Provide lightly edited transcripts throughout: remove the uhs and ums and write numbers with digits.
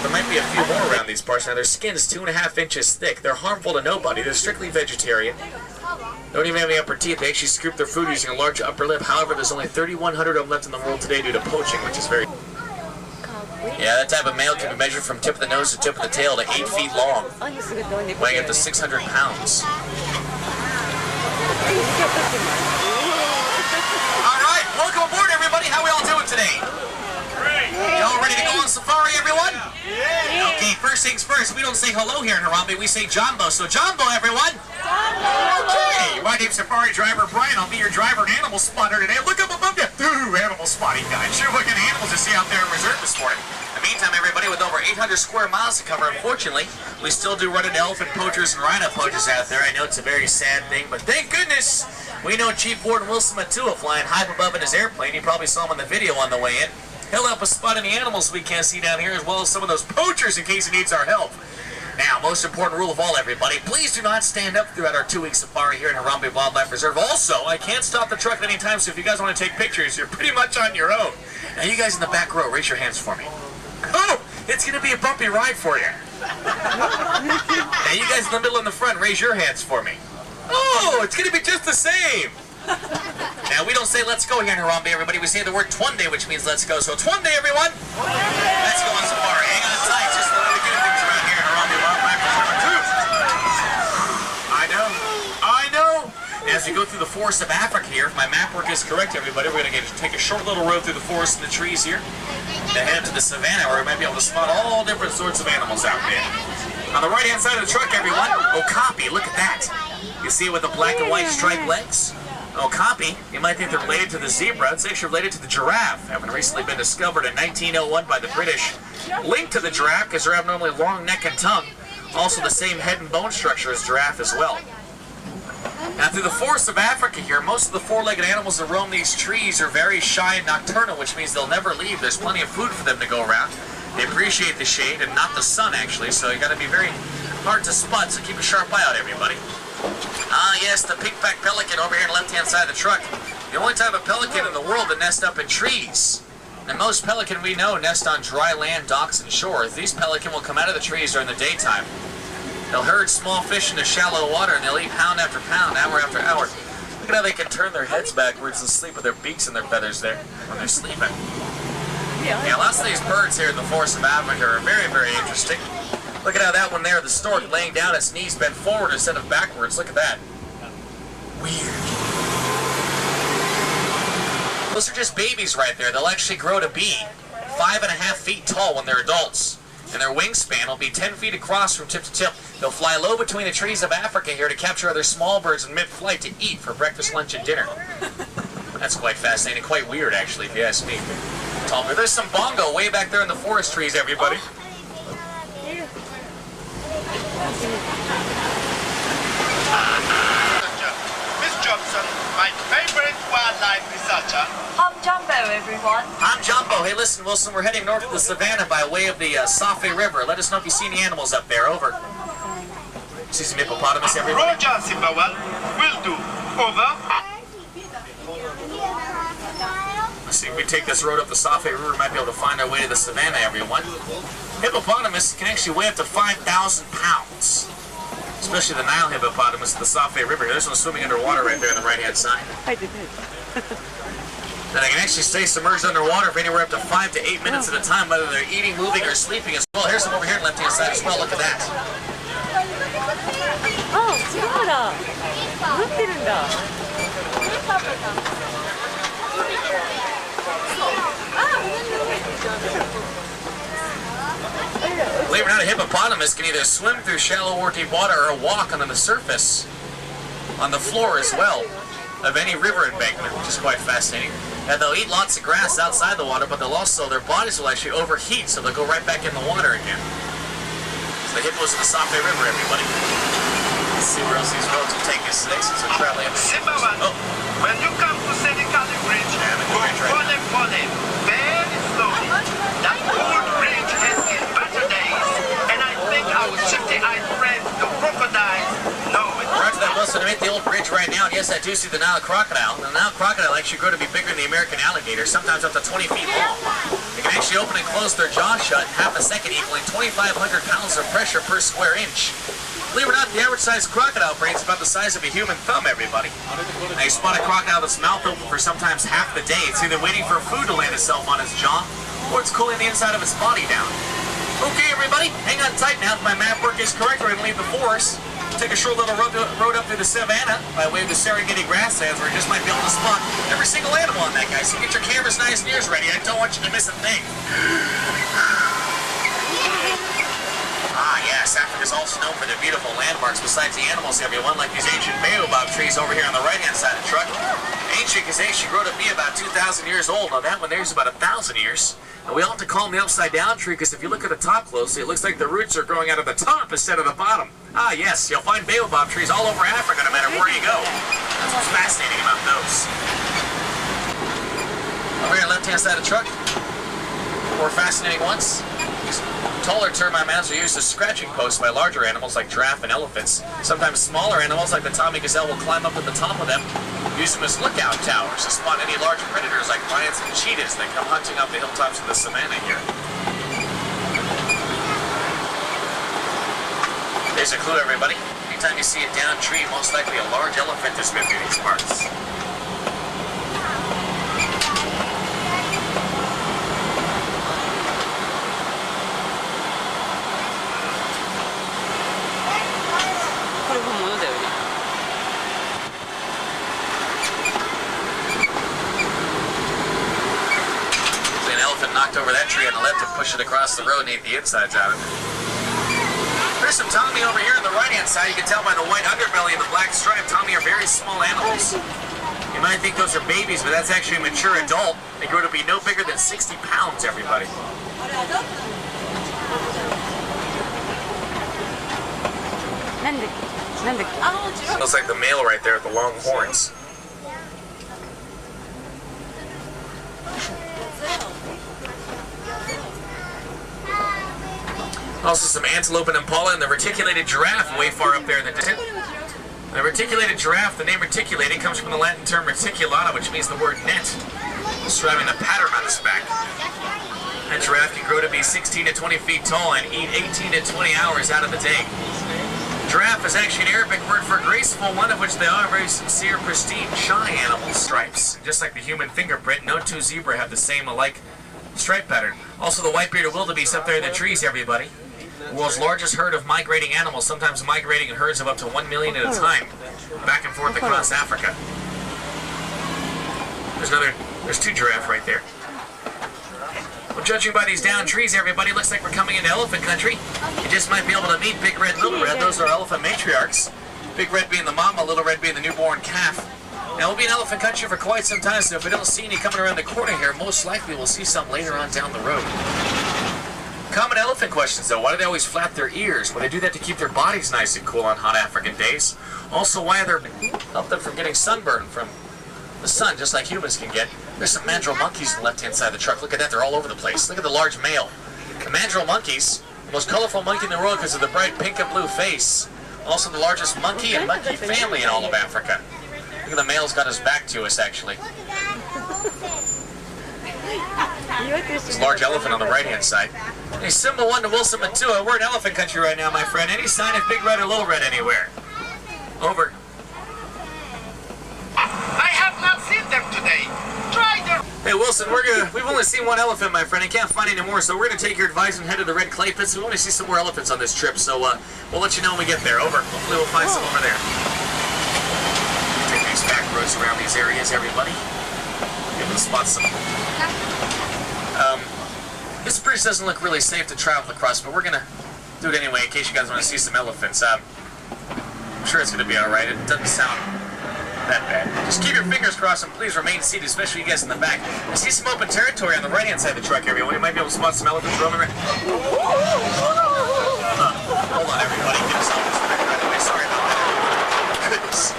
There might be a few more around these parts. Now, their skin's 2.5 inches thick. They're harmful to nobody. They're strictly vegetarian. They don't even have any upper teeth. They actually scoop their food using a large upper lip. However, there's only 3,100 of them left in the world today due to poaching, which is very... Yeah, that type of male can be measured from tip of the nose to tip of the tail to 8 feet long, weighing up to 600 pounds. All right, welcome aboard, everybody. How we all doing today? Y'all ready to go on safari, everyone? Yeah. Okay, first things first, we don't say hello here in Harambe, we say Jumbo. So Jumbo, everyone. Jumbo. Okay, my name's Safari Driver Brian. I'll be your driver and animal spotter today. Look up above you. Ooh, animal spotting guy. Sure, what kind of animals you see out there in reserve this morning. In the meantime, everybody, with over 800 square miles to cover, unfortunately, we still do run into elephant poachers and rhino poachers out there. I know it's a very sad thing, but thank goodness we know Chief Warden Wilson Matua flying high above in his airplane. You probably saw him on the video on the way in. He'll help us spot any animals we can't see down here, as well as some of those poachers in case he needs our help. Now, most important rule of all, everybody, please do not stand up throughout our 2-week safari here in Harambe Wildlife Reserve. Also, I can't stop the truck at any time, so if you guys want to take pictures, you're pretty much on your own. Now, you guys in the back row, raise your hands for me. Oh, it's going to be a bumpy ride for you. Now, you guys in the middle and the front, raise your hands for me. Oh, it's going to be just the same. Now, we don't say let's go here in Harambe, everybody. We say the word Twande, which means let's go. So, Twande, everyone. Let's go on safari. Hang on tight. Just the way we do things around here in Harambe Wildlife Reserve. I know. As we go through the forest of Africa here, if my map work is correct, everybody, we're going to take a short little road through the forest and the trees here to head to the savannah, where we might be able to spot all different sorts of animals out there. On the right-hand side of the truck, everyone, okapi. Look at that. You see it with the black and white striped legs? Okapi, you might think they're related to the zebra. It's actually related to the giraffe, having recently been discovered in 1901 by the British. Linked to the giraffe because they have not only long neck and tongue, also the same head and bone structure as giraffe as well. Now, through the forests of Africa here, most of the four-legged animals that roam these trees are very shy and nocturnal, which means they'll never leave. There's plenty of food for them to go around. They appreciate the shade and not the sun, actually, so you got to be very hard to spot, so keep a sharp eye out, everybody. Ah, yes, the pink-backed pelican over here on the left-hand side of the truck. The only type of pelican in the world that nest up in trees. And most pelican we know nest on dry land, docks, and shores. These pelican will come out of the trees during the daytime. They'll herd small fish into shallow water, and they'll eat pound after pound, hour after hour. Look at how they can turn their heads backwards and sleep with their beaks and their feathers there when they're sleeping. Yeah, lots of these birds here in the forest of Africa are very, very interesting. Look at how that one there, the stork, laying down its knees bent forward instead of backwards. Look at that. Weird. Those are just babies right there. They'll actually grow to be 5.5 feet tall when they're adults. And their wingspan will be 10 feet across from tip to tip. They'll fly low between the trees of Africa here to capture other small birds in mid-flight to eat for breakfast, lunch, and dinner. That's quite fascinating. Quite weird, actually, if you ask me. There's some bongo way back there in the forest trees, everybody. Miss Johnson, my favorite wildlife researcher. I'm Jumbo, everyone. I'm Jumbo. Hey, listen, Wilson, we're heading north of the savannah by way of the Safe River. Let us know if you see any animals up there. Over. See some hippopotamus, everyone? Roger, Simbawel. Will do. Over. Let's see if we take this road up the Safe River, we might be able to find our way to the savannah, everyone. Hippopotamus can actually weigh up to 5,000 pounds. Especially the Nile hippopotamus at the Safe River. There's one swimming underwater right there on the right-hand side. I did it. And they can actually stay submerged underwater for anywhere up to 5 to 8 minutes at a time, whether they're eating, moving, or sleeping as well. Here's some over here on the left-hand side as well. Look at that. Oh, 違うだ。持ってるんだ。Believe it or not, a hippopotamus can either swim through shallow or deep water or walk on the surface, on the floor as well, of any river embankment, which is quite fascinating. And they'll eat lots of grass outside the water, but they'll also, their bodies will actually overheat, so they'll go right back in the water again. So the hippos of the Safe River, everybody. Let's see where else these roads will take us today since we're traveling up the When you come to Senegali Bridge, go follow, very slowly. That old bridge has seen better days, and I think our shifty-eyed friends, the crocodiles, know it. Roger that, Wilson. I'm at the old bridge right now, and yes, I do see the Nile crocodile. The Nile crocodile actually grow to be bigger than the American alligator, sometimes up to 20 feet long. They can actually open and close their jaw shut in half a second, equaling 2,500 pounds of pressure per square inch. Believe it or not, the average sized crocodile brain is about the size of a human thumb, everybody. Now, you spot a crocodile that's mouth open for sometimes half the day. It's either waiting for food to land itself on its jaw, or it's cooling the inside of its body down. Okay, everybody, hang on tight now. If my map work is correct, we're going to leave the forest, take a short little road up through the savannah by way of the Serengeti grasslands, where you just might be able to spot every single animal on that guy. So get your cameras nice and ears ready. I don't want you to miss a thing. Ah, yes, Africa's also known for their beautiful landmarks besides the animals, everyone, like these ancient baobab trees over here on the right-hand side of the truck. Ancient because they actually grow to be about 2,000 years old. Now, that one there's about 1,000 years. And we all have to call them the upside-down tree because if you look at the top closely, it looks like the roots are growing out of the top instead of the bottom. Ah, yes, you'll find baobab trees all over Africa, no matter where you go. That's what's fascinating about those. Over here on the left-hand side of the truck, more fascinating ones. Taller termite mounds are used as scratching posts by larger animals like giraffe and elephants. Sometimes smaller animals like the Tommy gazelle will climb up at the top of them, use them as lookout towers to spot any large predators like lions and cheetahs that come hunting up the hilltops of the savannah here. There's a clue, everybody. Anytime you see a downed tree, most likely a large elephant has been through these parts. Knocked over that tree on the left and pushed it across the road and ate the insides out of it. There's some Tommy over here on the right-hand side. You can tell by the white underbelly and the black stripe, Tommy are very small animals. You might think those are babies, but that's actually a mature adult. They grow to be no bigger than 60 pounds, everybody. Looks like the male right there with the long horns. Also some antelope and impala and the reticulated giraffe way far up there in the distance. The reticulated giraffe, the name reticulated, comes from the Latin term reticulata, which means the word net, describing the pattern on its back. That giraffe can grow to be 16 to 20 feet tall and eat 18 to 20 hours out of the day. Giraffe is actually an Arabic word for graceful, one of which they are very sincere, pristine, shy animal stripes. Just like the human fingerprint, no two zebra have the same alike stripe pattern. Also the white-bearded wildebeest up there in the trees, everybody. The world's largest herd of migrating animals, sometimes migrating in herds of up to 1 million at a time, back and forth across Africa. There's two giraffe right there. Well, judging by these downed trees, everybody, looks like we're coming into elephant country. You just might be able to meet Big Red, Little Red. Those are elephant matriarchs. Big Red being the mama, Little Red being the newborn calf. Now, we'll be in elephant country for quite some time, so if we don't see any coming around the corner here, most likely we'll see some later on down the road. Common elephant questions, though. Why do they always flap their ears? Well, they do that to keep their bodies nice and cool on hot African days. Also, why they're help them from getting sunburn from the sun, just like humans can get. There's some mandrill monkeys on the left-hand side of the truck. Look at that. They're all over the place. Look at the large male. The mandrill monkeys, the most colorful monkey in the world because of the bright pink and blue face. Also the largest monkey and monkey family in all of Africa. Look at the male's got his back to us, actually. This large elephant on the right-hand side. Hey, symbol 1 to Wilson Matua. We're in elephant country right now, my friend. Any sign of Big Red or Little Red anywhere? Over. I have not seen them today. Try them. Hey, Wilson, we've only seen one elephant, my friend. I can't find any more, so we're going to take your advice and head to the red clay pits. We want to see some more elephants on this trip, so we'll let you know when we get there. Over. Hopefully we'll find some over there. Take these back roads around these areas, everybody. Maybe we'll spot some. This bridge doesn't look really safe to travel across, but we're going to do it anyway in case you guys want to see some elephants. I'm sure it's going to be all right. It doesn't sound that bad. Just keep your fingers crossed and please remain seated, especially you guys in the back. I see some open territory on the right-hand side of the truck, everyone. You might be able to spot some elephants roaming around. Hold on, everybody. Get us off this bridge right away. Sorry about that. Goodness.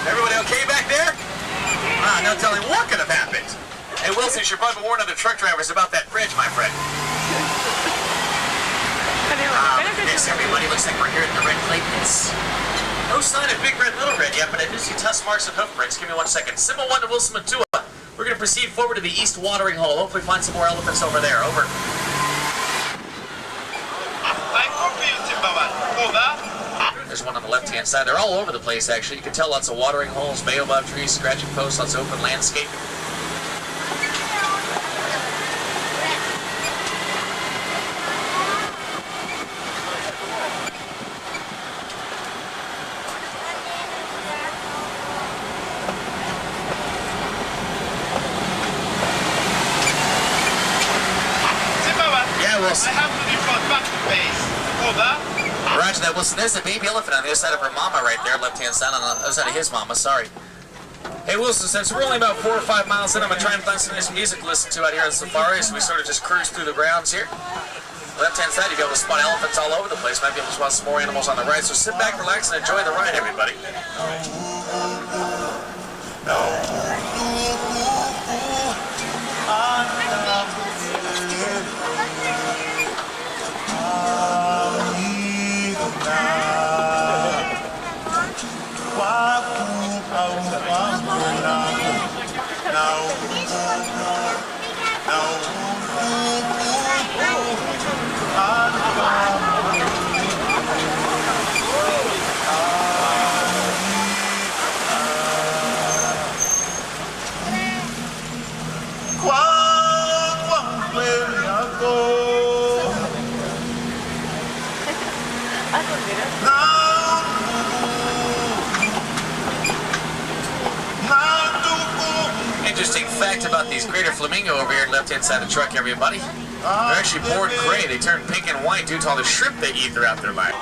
Everybody okay back there? No telling what could have happened. Hey, Wilson, you should probably warn other truck drivers about that bridge, my friend. This, everybody, looks like we're here at the red clay pits. No sign of Big Red, Little Red yet, but I do see tusk marks and hoof prints. Give me 1 second. Symbol 1 to Wilson Matua. We're going to proceed forward to the east watering hole. Hopefully find some more elephants over there. Over. I copy you, Timberman. Over. There's one on the left-hand side. They're all over the place, actually. You can tell lots of watering holes, baobab trees, scratching posts, lots of open landscape. I have to report back to base. Over. Roger that, Wilson. There's a baby elephant on the other side of her mama right there, left-hand side, on the other side of his mama, sorry. Hey, Wilson, since we're only about 4 or 5 miles in, I'm going to try and find some nice music to listen to out here on safari, so we sort of just cruise through the grounds here. Left-hand side, you'll be able to spot elephants all over the place. Might be able to spot some more animals on the right, so sit back, relax, and enjoy the ride, everybody. Interesting fact about these greater flamingo over here on the left-hand side of the truck, everybody. They're actually born gray. They turn pink and white due to all the shrimp they eat throughout their life.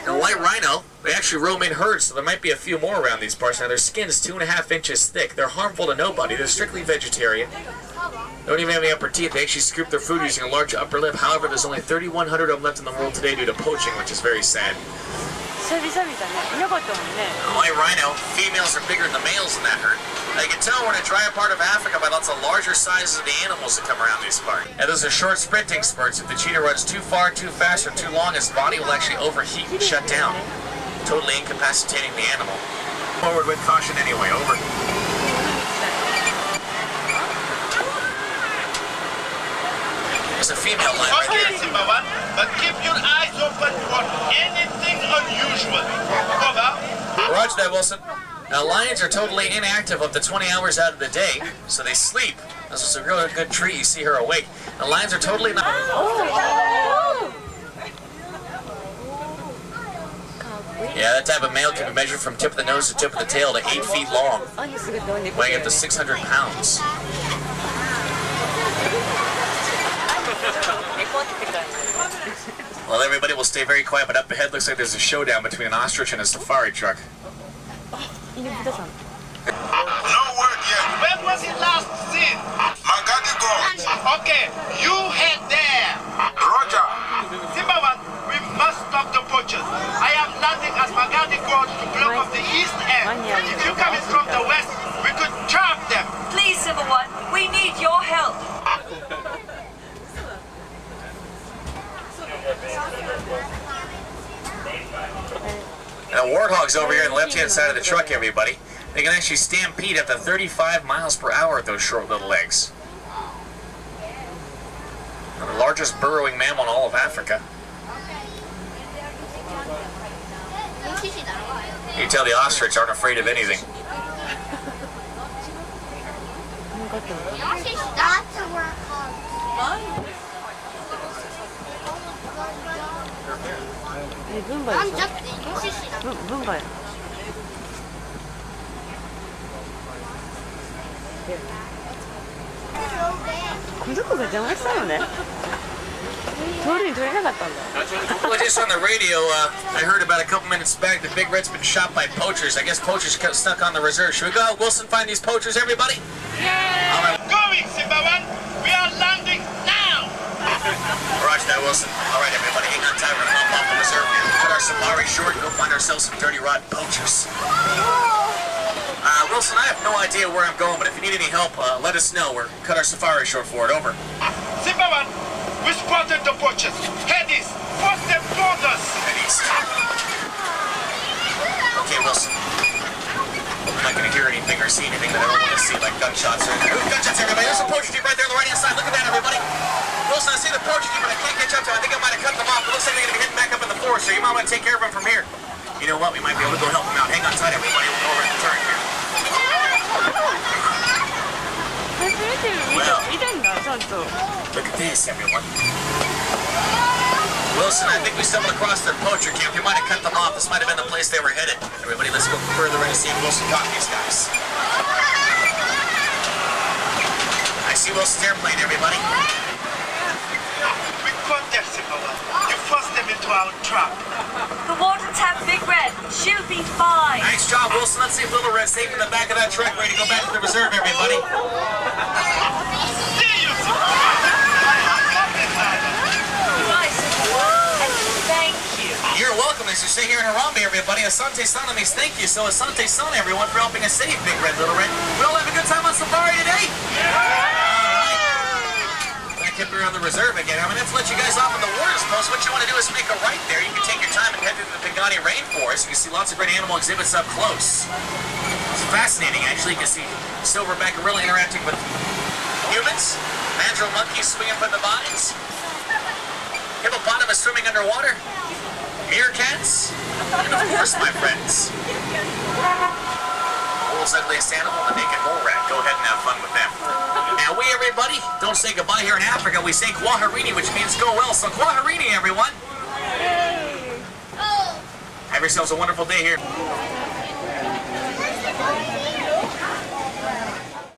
And white rhino, they actually roam in herds, so there might be a few more around these parts. Now, their skin is 2.5 inches thick. They're harmful to nobody. They're strictly vegetarian. They don't even have any upper teeth. They actually scoop their food using a large upper lip. However, there's only 3,100 of them left in the world today due to poaching, which is very sad. White rhino, females are bigger than the males in that herd. Now you can tell we're in a drier part of Africa by lots of larger sizes of the animals that come around these parts. And those are short sprinting spurts. If the cheetah runs too far, too fast, or too long, his body will actually overheat and shut down, totally incapacitating the animal. Forward with caution anyway, over. There's a female lion right Okay, here. Timberman, but keep your eyes open for anything unusual. Over. Roger that, Wilson. Now, lions are totally inactive up to 20 hours out of the day, so they sleep. This is a really good treat. You see her awake. The lions are totally not. Yeah, that type of male can be measured from tip of the nose to tip of the tail to 8 feet long, weighing up to 600 pounds. Well, everybody will stay very quiet, but up ahead looks like there's a showdown between an ostrich and a safari truck. No word yet. When was it last seen? Magadi Gorge. Okay, you head there. Roger. Timberman, we must stop the poachers. I am landing at Magadi Gorge to block off the east end. If you come in from the west, we could trap them. Please, Civil One, we need your help. Now, warthogs over here on the left-hand side of the truck, everybody. They can actually stampede up to 35 miles per hour with those short little legs. They're the largest burrowing mammal in all of Africa. You can tell the ostrich aren't afraid of anything. Well, just on the radio, I heard about a couple minutes back that Big Red's been shot by poachers. I guess poachers got stuck on the reserve. Should we go out, Wilson, find these poachers, everybody? Yeah! All right. Going, Timberman. We are landing now. Roger that, Wilson. All right, everybody, hang on tight. We're going to hop off the reserve here. Cut our safari short and go find ourselves some dirty, rotten poachers. Wilson, I have no idea where I'm going, but if you need any help, let us know. We're cut our safari short for it. Over. Timberman, we spotted the poachers. Head east. Force them toward us. Head east. Okay, Wilson. My not going to hear anything or see anything that I don't want to see, like gunshots or anything. Gunshots, everybody. There's a poacher jeep right there on the right-hand side. Look at that, everybody. Wilson, I see the poacher jeep, but I can't catch up to them. I think I might have cut them off. It looks like they're going to be heading back up in the forest, so you might want to take care of them from here. You know what? We might be able to go help them out. Hang on tight, everybody. We'll go over at the turn here. Well, look at this, everyone. Wilson, I think we stumbled across their poacher camp. You might have cut them off. This might have been the place they were headed. Everybody, let's go further in and see if Wilson caught these guys. I see Wilson's airplane, everybody. We caught them, Simba. You forced them into our trap. The water tap Big Red. She'll be fine. Nice job, Wilson. Let's see if Little Red's safe in the back of that truck, ready to go back to the reserve, everybody. See you, Simba. Nice. And thank you. You're welcome, as you say here in Harambe, everybody. Asante Sana means thank you. So Asante Sana, everyone, for helping us save Big Red, Little Red. We all have a good time on safari today? Tip around the reserve again. I'm going to have to let you guys off on the Warriors Post. What you want to do is make a right there. You can take your time and head through the Pingani Rainforest. You can see lots of great animal exhibits up close. It's fascinating, actually. You can see silverback gorilla interacting with humans, mandrill monkeys swinging from the vines, hippopotamus swimming underwater, meerkats, and of course, my friends, the world's ugliest animal, the naked mole rat. Go ahead and have fun with them. Now we, everybody, don't say goodbye here in Africa. We say Kwaherini, which means go well. So Kwaherini, everyone. Have yourselves a wonderful day here.